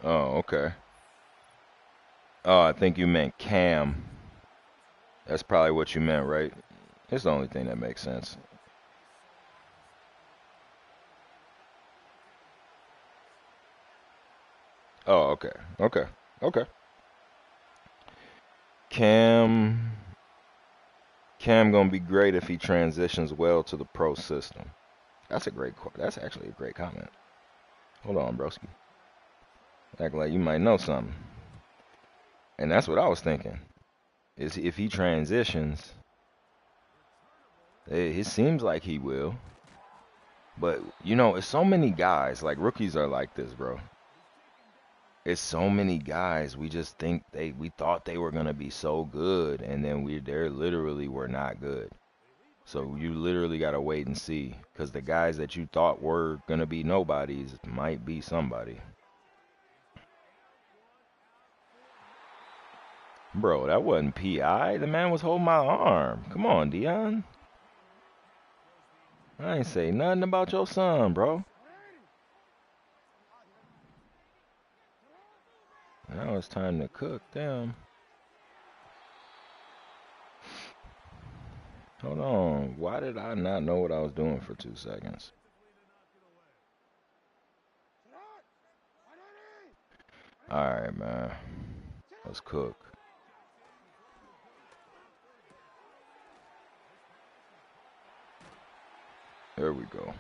Oh, okay. Oh, I think you meant Cam. That's probably what you meant, right? It's the only thing that makes sense. Oh, okay. Okay. Okay. Cam Cam gonna be great if he transitions well to the pro system. That's actually a great comment. Hold on, broski. Act like you might know something. And that's what I was thinking. Is if he transitions, it seems like he will. But it's so many guys. Like rookies are like this, bro. It's so many guys. We just think we thought they were gonna be so good, and then they literally were not good. So you literally gotta wait and see, because the guys that you thought were gonna be nobodies might be somebody. Bro, that wasn't PI. The man was holding my arm. Come on, Dion. I ain't say nothing about your son, bro. Now it's time to cook. Damn. Hold on. Why did I not know what I was doing for 2 seconds? Alright, man. Let's cook. There we go.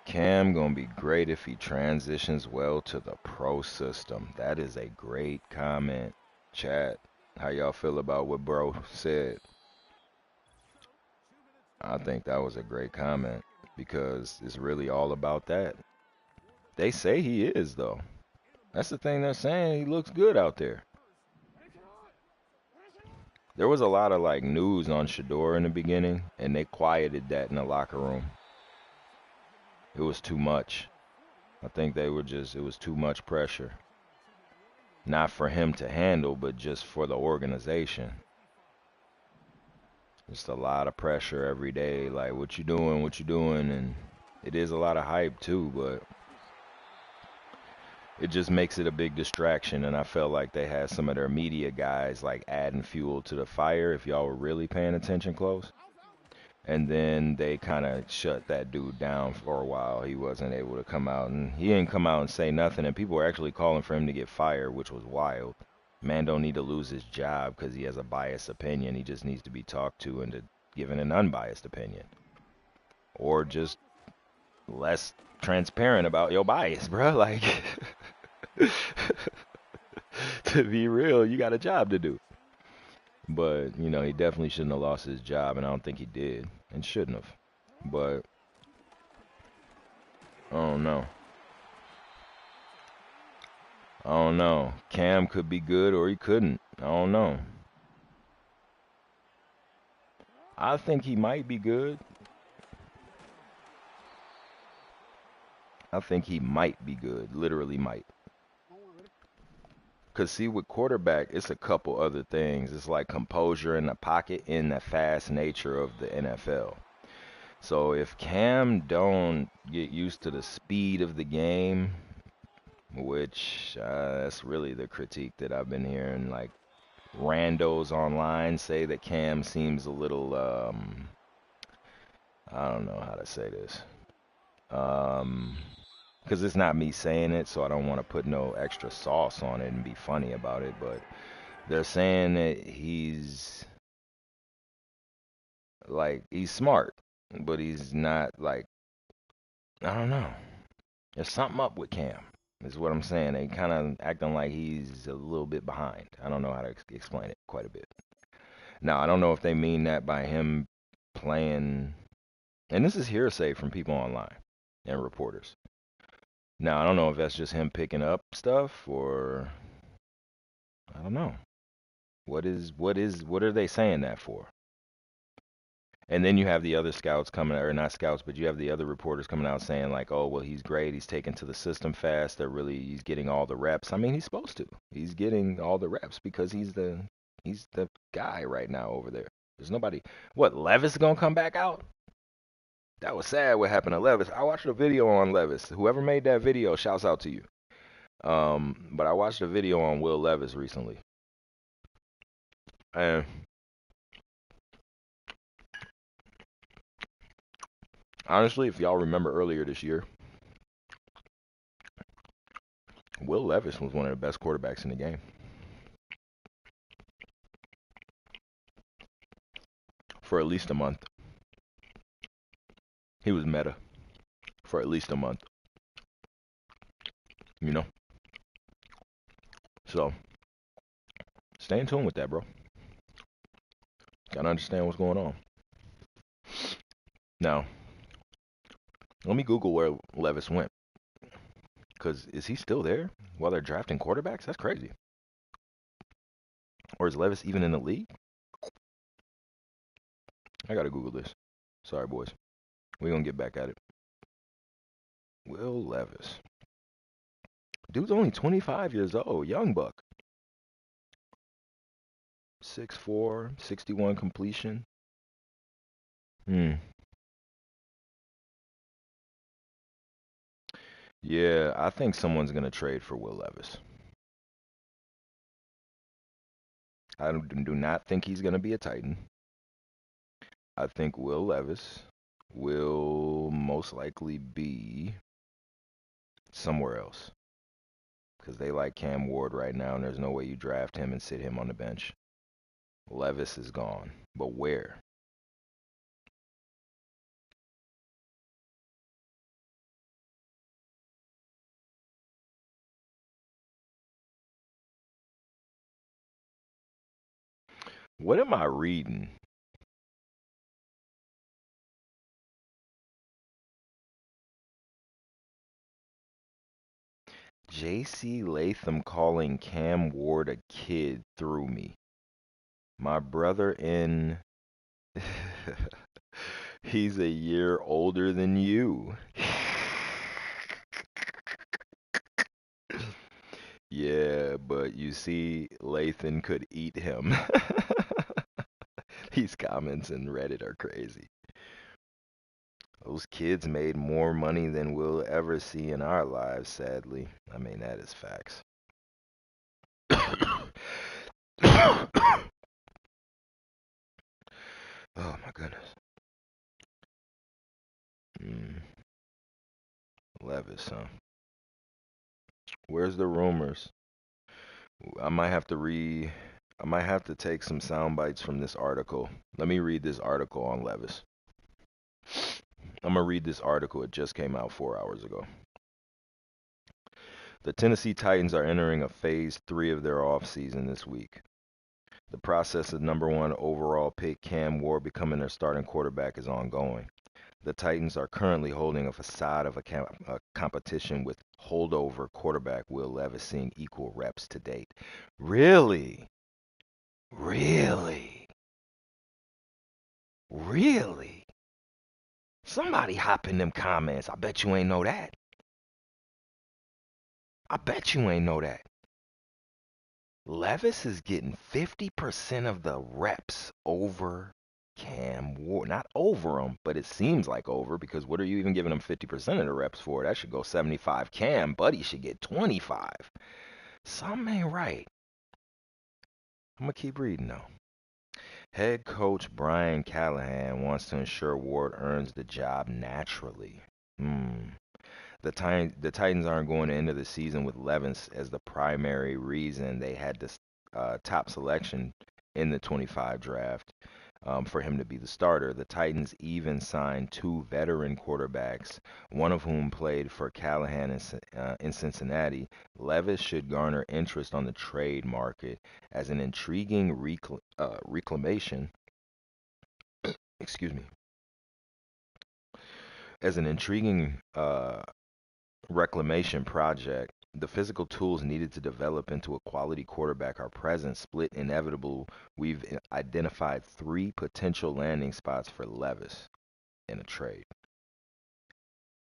Cam gonna be great if he transitions well to the pro system. That is a great comment. Chat, how y'all feel about what bro said? I think that was a great comment because it's really all about that. They say he is though. That's the thing they're saying. He looks good out there. There was a lot of like news on Shador in the beginning, and they quieted that in the locker room. It was too much. I think it was too much pressure. Not for him to handle, but just for the organization. Just a lot of pressure every day. Like, what you doing? What you doing? And it is a lot of hype too, but it just makes it a big distraction. And I felt like they had some of their media guys like adding fuel to the fire if y'all were really paying attention close. And then they kind of shut that dude down for a while. He wasn't able to come out, and he didn't come out and say nothing. And people were actually calling for him to get fired, which was wild. Man don't need to lose his job because he has a biased opinion. He just needs to be talked to and to given an unbiased opinion, or just less transparent about your bias, bro. Like, to be real, you got a job to do. But he definitely shouldn't have lost his job, and I don't think he did, and shouldn't have. But I don't know. I don't know. Cam could be good or he couldn't. I don't know. I think he might be good. I think he might be good. Literally might. Because, see, with quarterback, it's a couple other things. It's like composure in the pocket in the fast nature of the NFL. So if Cam don't get used to the speed of the game, which that's really the critique that I've been hearing, like randos online say that Cam seems a little, I don't know how to say this. Um, because it's not me saying it, so I don't want to put no extra sauce on it and be funny about it. But they're saying that he's smart, but he's not like, I don't know. There's something up with Cam. Is what I'm saying. They kind of acting like he's a little bit behind. I don't know how to explain it quite a bit. Now I don't know if they mean that by him playing, and this is hearsay from people online and reporters. Now, I don't know if that's just him picking up stuff or I don't know. What are they saying that for? And then you have the other scouts coming, or not scouts, but you have the other reporters coming out saying like, "Oh, well, he's great. He's taken to the system fast. He's getting all the reps. I mean, he's supposed to. He's getting all the reps because he's the guy right now over there. There's nobody. What, Levis gonna come back out? That was sad what happened to Levis. I watched a video on Levis. Whoever made that video, shouts out to you. But I watched a video on Will Levis recently, and honestly, if y'all remember earlier this year, Will Levis was one of the best quarterbacks in the game for at least a month. He was meta for at least a month, you know? So, stay in tune with that, bro. Gotta understand what's going on. Now, let me Google where Levis went. Because is he still there while they're drafting quarterbacks? That's crazy. Or is Levis even in the league? I gotta Google this. Sorry, boys. We're gonna get back at it. Will Levis. Dude's only 25 years old. Young buck. 6'4", 61 completion. Yeah, I think someone's gonna trade for Will Levis. I do not think he's gonna be a Titan. I think Will Levis will most likely be somewhere else because they like Cam Ward right now, and there's no way you draft him and sit him on the bench. Levis is gone, but where? What am I reading? J.C. Latham calling Cam Ward a kid threw me. My brother in... He's a year older than you. Yeah, but you see, Lathan could eat him. These comments in Reddit are crazy. Those kids made more money than we'll ever see in our lives, sadly. I mean, that is facts. Oh my goodness. Levis, huh? Where's the rumors? I might have to take some sound bites from this article. Let me read this article on Levis. I'm gonna read this article. It just came out 4 hours ago. The Tennessee Titans are entering a phase 3 of their offseason this week. The process of number 1 overall pick Cam Ward becoming their starting quarterback is ongoing. The Titans are currently holding a facade of a competition with holdover quarterback Will Levis, seeing equal reps to date. Really? Really? Really? Somebody hop in them comments. I bet you ain't know that. I bet you ain't know that. Levis is getting 50% of the reps over Cam Ward. Not over him, but it seems like over, because what are you even giving him 50% of the reps for? That should go 75 Cam. Buddy should get 25. Something ain't right. I'm going to keep reading though. Head coach Brian Callahan wants to ensure Ward earns the job naturally. The Titans aren't going to end of the season with Levis as the primary reason they had this top selection in the 25 draft for him to be the starter. The Titans even signed 2 veteran quarterbacks, one of whom played for Callahan in Cincinnati. Levis should garner interest on the trade market as an intriguing reclamation. Excuse me. As an intriguing reclamation project. The physical tools needed to develop into a quality quarterback are present. Split inevitable. We've identified 3 potential landing spots for Levis in a trade.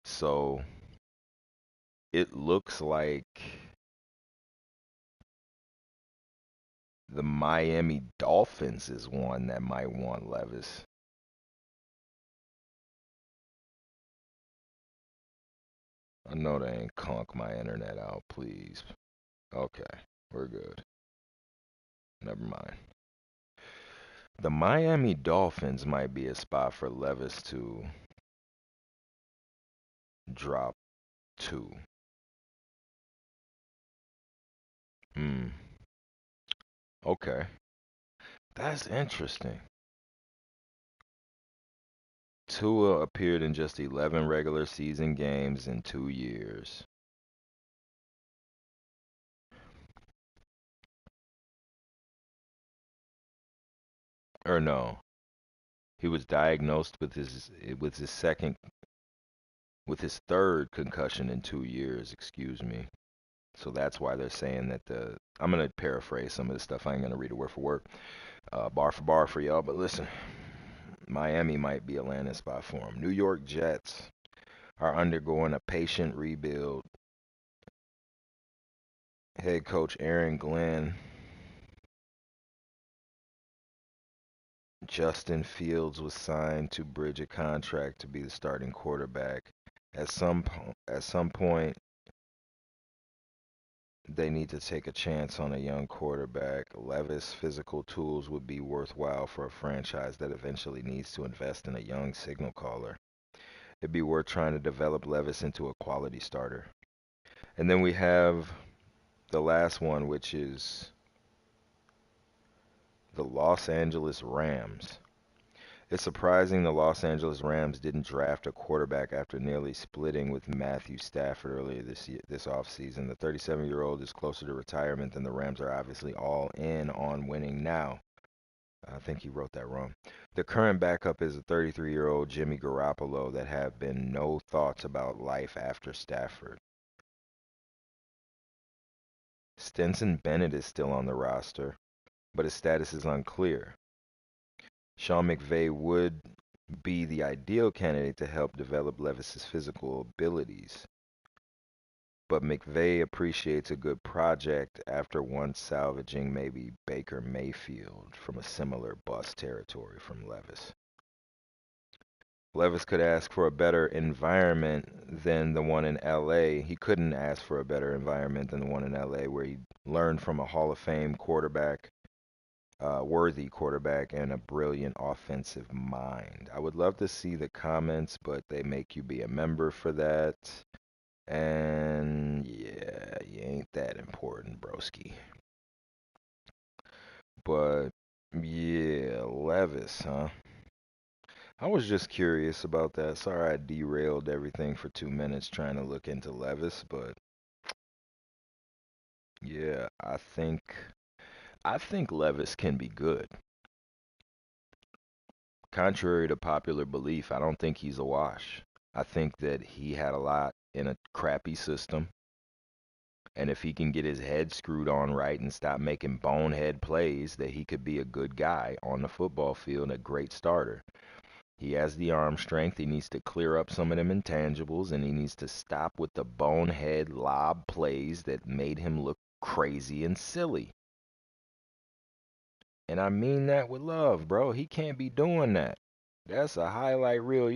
So it looks like the Miami Dolphins is one that might want Levis. I know they ain't conk my internet out, please. Okay, we're good. Never mind. The Miami Dolphins might be a spot for Levis to drop to. Hmm. Okay. That's interesting. Tua appeared in just 11 regular season games in 2 years. Or no, he was diagnosed with his second with his third concussion in 2 years. Excuse me. So that's why they're saying that the. I'm gonna paraphrase some of this stuff. I ain't gonna read it word for word, bar for y'all. But listen, Miami might be a landing spot for him. New York Jets are undergoing a patient rebuild. Head coach Aaron Glenn, Justin Fields was signed to bridge a contract to be the starting quarterback. At some point, they need to take a chance on a young quarterback. Levis' physical tools would be worthwhile for a franchise that eventually needs to invest in a young signal caller. It'd be worth trying to develop Levis into a quality starter. And then we have the last one, which is the Los Angeles Rams. It's surprising the Los Angeles Rams didn't draft a quarterback after nearly splitting with Matthew Stafford earlier this offseason. The 37-year-old is closer to retirement than the Rams are obviously all in on winning now. I think he wrote that wrong. The current backup is a 33-year-old Jimmy Garoppolo that have been no thoughts about life after Stafford. Stetson Bennett is still on the roster, but his status is unclear. Sean McVay would be the ideal candidate to help develop Levis's physical abilities. But McVay appreciates a good project after once salvaging maybe Baker Mayfield from a similar bust territory from Levis. Levis could ask for a better environment than the one in LA. He couldn't ask for a better environment than the one in LA where he learned from a Hall of Fame quarterback, worthy quarterback, and a brilliant offensive mind. I would love to see the comments, but they make you be a member for that. And yeah, you ain't that important, broski. But yeah, Levis, huh? I was just curious about that. Sorry I derailed everything for 2 minutes trying to look into Levis, but yeah, I think Levis can be good. Contrary to popular belief, I don't think he's a wash. I think that he had a lot in a crappy system. And if he can get his head screwed on right and stop making bonehead plays, that he could be a good guy on the football field, a great starter. He has the arm strength. He needs to clear up some of them intangibles, and he needs to stop with the bonehead lob plays that made him look crazy and silly. And I mean that with love, bro. He can't be doing that. That's a highlight reel.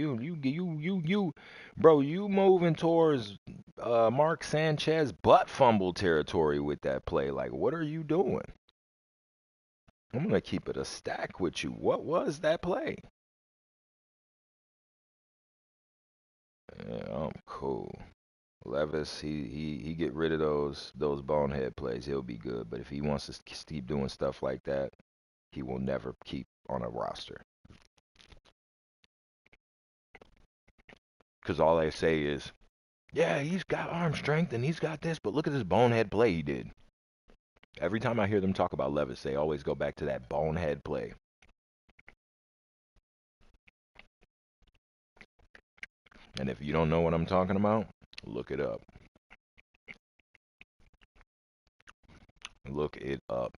Bro. You moving towards Mark Sanchez butt fumble territory with that play. Like, what are you doing? I'm gonna keep it a stack with you. What was that play? Yeah, I'm cool. Levis, he get rid of those bonehead plays. He'll be good. But if he wants to keep doing stuff like that, he will never keep on a roster. Because all they say is, yeah, he's got arm strength and he's got this, but look at this bonehead play he did. Every time I hear them talk about Levis, they always go back to that bonehead play. And if you don't know what I'm talking about, look it up. Look it up.